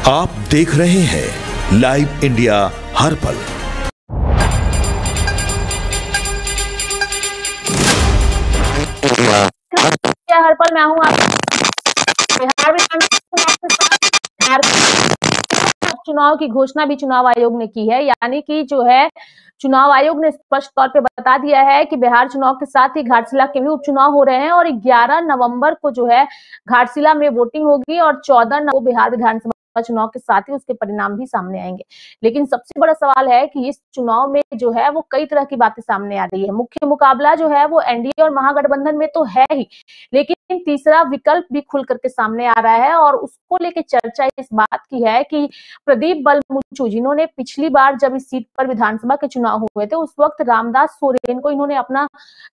आप देख रहे हैं लाइव इंडिया हर पल। हर पल मैं हूँ आप बिहार चुनाव की घोषणा भी चुनाव आयोग ने की है। यानी कि जो है चुनाव आयोग ने स्पष्ट तौर पे बता दिया है कि बिहार चुनाव के साथ ही घाटशिला के भी उपचुनाव हो रहे हैं और 11 नवंबर को जो है घाटशिला में वोटिंग होगी और 14 नवंबर को बिहार विधानसभा चुनाव के साथ ही उसके परिणाम भी सामने आएंगे। लेकिन सबसे बड़ा सवाल है कि इस चुनाव में जो है वो कई तरह की बातें सामने आ रही है। मुख्य मुकाबला जो है वो एनडीए और महागठबंधन में तो है ही, लेकिन तीसरा विकल्प भी खुल करके सामने आ रहा है और उसको लेके चर्चा इस बात की है कि प्रदीप बलमुचु, जिन्होंने पिछली बार जब इस सीट पर विधानसभा के चुनाव हुए थे उस वक्त रामदास सोरेन को इन्होंने अपना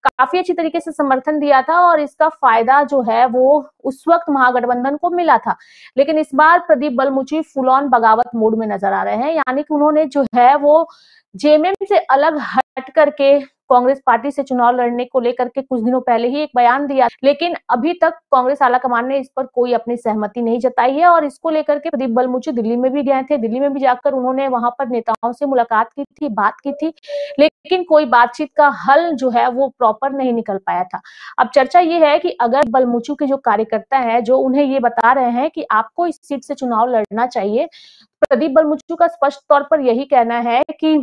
काफी अच्छी तरीके से समर्थन दिया था और इसका फायदा जो है वो उस वक्त महागठबंधन को मिला था। लेकिन इस बार प्रदीप बलमुचु फुल ऑन बगावत मोड में नजर आ रहे हैं। यानी कि उन्होंने जो है वो जेएमएम से अलग हट करके कांग्रेस पार्टी से चुनाव लड़ने को लेकर के कुछ दिनों पहले ही एक बयान दिया, लेकिन अभी तक कांग्रेस आलाकमान ने इस पर कोई अपनी सहमति नहीं जताई है और इसको लेकर के प्रदीप बलमुचु दिल्ली में भी गए थे। दिल्ली में भी जाकर उन्होंने वहां पर नेताओं से मुलाकात की थी, बात की थी, लेकिन कोई बातचीत का हल जो है वो प्रॉपर नहीं निकल पाया था। अब चर्चा ये है कि अगर बलमुचु के जो कार्यकर्ता है जो उन्हें ये बता रहे हैं कि आपको इस सीट से चुनाव लड़ना चाहिए, प्रदीप बलमुचु का स्पष्ट तौर पर यही कहना है कि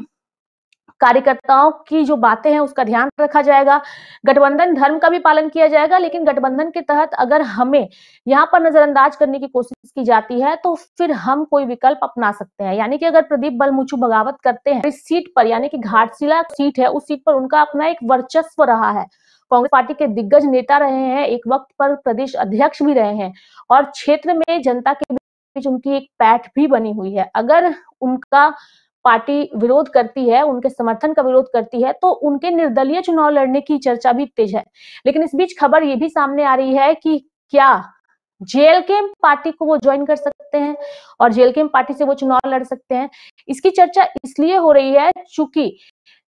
कार्यकर्ताओं की जो बातें हैं उसका ध्यान रखा जाएगा, गठबंधन धर्म का भी पालन किया जाएगा, लेकिन गठबंधन के तहत अगर हमें यहाँ पर नजरअंदाज करने की कोशिश की जाती है तो फिर हम कोई विकल्प अपना सकते हैं। यानी कि अगर प्रदीप बलमुचु बगावत करते हैं इस सीट पर, यानी कि घाटशिला सीट है, उस सीट पर उनका अपना एक वर्चस्व रहा है, कांग्रेस पार्टी के दिग्गज नेता रहे हैं, एक वक्त पर प्रदेश अध्यक्ष भी रहे हैं और क्षेत्र में जनता के बीच उनकी एक पैठ भी बनी हुई है। अगर उनका पार्टी विरोध करती है, उनके समर्थन का विरोध करती है, तो उनके निर्दलीय चुनाव लड़ने की चर्चा भी तेज है। लेकिन इस बीच खबर ये भी सामने आ रही है कि क्या जेएलके पार्टी को वो ज्वाइन कर सकते हैं और जेएलके पार्टी से वो चुनाव लड़ सकते हैं। इसकी चर्चा इसलिए हो रही है चूंकि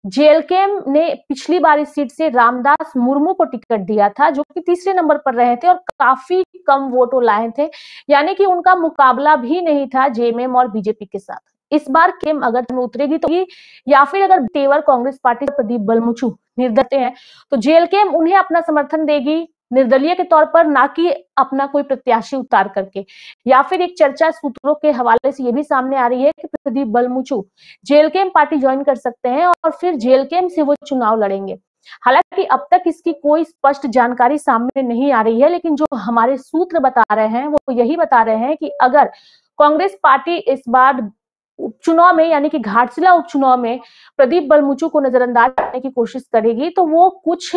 जेएलके ने पिछली बार इस सीट से रामदास मुर्मू को टिकट दिया था, जो कि तीसरे नंबर पर रहे थे और काफी कम वोटों लाए थे। यानी कि उनका मुकाबला भी नहीं था जेएमएम और बीजेपी के साथ। इस बार केम अगर उतरेगी तो या फिर अगर तेवर कांग्रेस पार्टी प्रदीप बलमुचु निर्दलीय हैं तो जेएलके उन्हें अपना समर्थन देगी निर्दलीय के तौर पर, ना कि अपना कोई प्रत्याशी उतार करके। या फिर एक चर्चा सूत्रों के हवाले से ये भी सामने आ रही है कि प्रदीप बलमुचु जेएलके पार्टी ज्वाइन कर सकते हैं और फिर जेएलके से वो चुनाव लड़ेंगे। हालांकि अब तक इसकी कोई स्पष्ट जानकारी सामने नहीं आ रही है, लेकिन जो हमारे सूत्र बता रहे हैं वो यही बता रहे हैं कि अगर कांग्रेस पार्टी इस बार उपचुनाव में, यानी कि घाटशिला उपचुनाव में प्रदीप बलमुचु को नजरअंदाज करने की कोशिश करेगी तो वो कुछ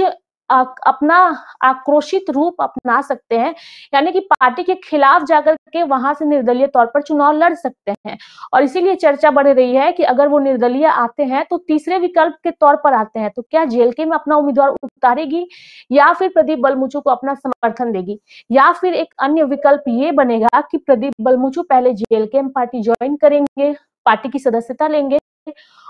अपना आक्रोशित रूप अपना सकते हैं, यानी कि पार्टी के खिलाफ जाकर के वहां से निर्दलीय तौर पर चुनाव लड़ सकते हैं। और इसीलिए चर्चा बढ़ रही है कि अगर वो निर्दलीय आते हैं तो तीसरे विकल्प के तौर पर आते हैं तो क्या जेएलके में अपना उम्मीदवार उतारेगी या फिर प्रदीप बलमुचु को अपना समर्थन देगी, या फिर एक अन्य विकल्प ये बनेगा कि प्रदीप बलमुचु पहले जेएलके पार्टी ज्वाइन करेंगे, पार्टी की सदस्यता लेंगे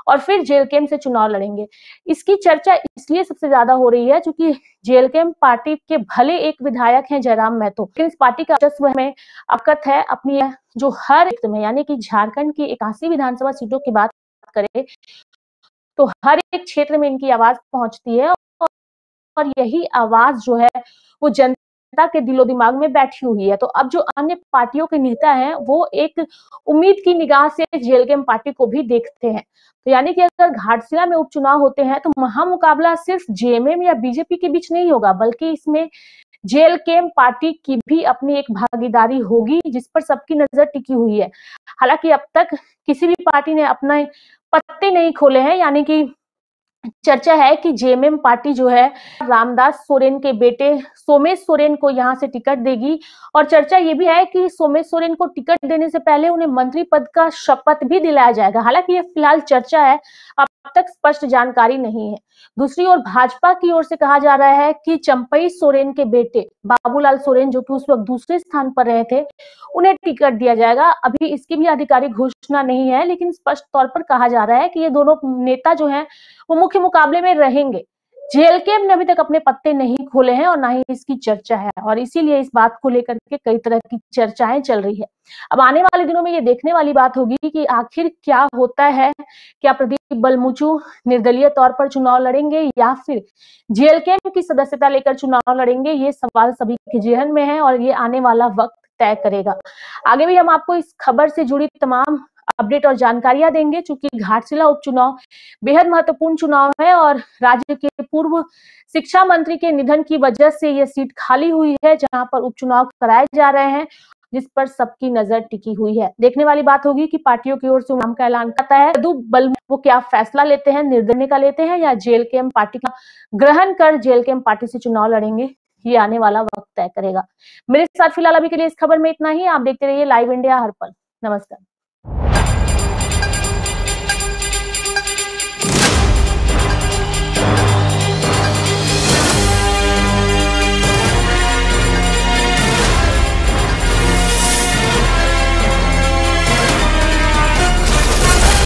और फिर जेएलके से चुनाव लड़ेंगे। इसकी चर्चा इसलिए सबसे ज्यादा हो रही है क्योंकि जेएलके पार्टी के भले एक विधायक हैं जयराम महतो, लेकिन इस पार्टी का वर्चस्व में अवगत है अपनी जो हर एक में, यानी कि झारखंड की 81 विधानसभा सीटों की बात करें तो हर एक क्षेत्र में इनकी आवाज पहुंचती है और यही आवाज जो है वो जनता के दिलो दिमाग में बैठी हुई है। तो अब जो अन्य पार्टियों के नेता हैं वो एक उम्मीद की निगाह से जेएलके पार्टी को भी देखते हैं। तो यानी कि अगर घाटशिला में उपचुनाव होते हैं तो महामुकाबला सिर्फ जेएमएम या बीजेपी के बीच नहीं होगा, बल्कि इसमें जेएलके पार्टी की भी अपनी एक भागीदारी होगी जिस पर सबकी नजर टिकी हुई है। हालांकि अब तक किसी भी पार्टी ने अपने पत्ते नहीं खोले हैं, यानी कि चर्चा है कि जेएमएम पार्टी जो है रामदास सोरेन के बेटे सोमेश सोरेन को यहां से टिकट देगी और चर्चा ये भी है कि सोमेश सोरेन को टिकट देने से पहले उन्हें मंत्री पद का शपथ भी दिलाया जाएगा। हालांकि ये फिलहाल चर्चा है, अब तक स्पष्ट जानकारी नहीं है। दूसरी ओर भाजपा की ओर से कहा जा रहा है कि चंपई सोरेन के बेटे बाबूलाल सोरेन, जो कि उस वक्त दूसरे स्थान पर रहे थे, उन्हें टिकट दिया जाएगा। अभी इसकी भी आधिकारिक घोषणा नहीं है, लेकिन स्पष्ट तौर पर कहा जा रहा है कि ये दोनों नेता जो हैं वो मुख्य मुकाबले में रहेंगे। जेएलके ने अभी तक अपने पत्ते नहीं खोले हैं और ना ही इसकी चर्चा है और इसीलिए इस बात को लेकर के कई तरह की चर्चाएं चल रही है। अब आने वाले दिनों में ये देखने वाली बात होगी कि आखिर क्या होता है, क्या प्रदीप बलमुचू निर्दलीय तौर पर चुनाव लड़ेंगे या फिर जेएलके की सदस्यता लेकर चुनाव लड़ेंगे, ये सवाल सभी के जेहन में है और ये आने वाला वक्त तय करेगा। आगे भी हम आपको इस खबर से जुड़ी तमाम अपडेट और जानकारियां देंगे, चूंकि घाटशिला उपचुनाव बेहद महत्वपूर्ण चुनाव है और राज्य के पूर्व शिक्षा मंत्री के निधन की वजह से यह सीट खाली हुई है, जहां पर उपचुनाव कराए जा रहे हैं, जिस पर सबकी नजर टिकी हुई है। देखने वाली बात होगी कि पार्टियों की ओर से नाम का ऐलान करता है, प्रदीप बल वो क्या फैसला लेते हैं, निर्दलीय का लेते हैं या जेएलके पार्टी का ग्रहण कर जेएलके पार्टी से चुनाव लड़ेंगे, ये आने वाला वक्त तय करेगा। मेरे साथ फिलहाल अभी के लिए इस खबर में इतना ही। आप देखते रहिए लाइव इंडिया हर पल। नमस्कार।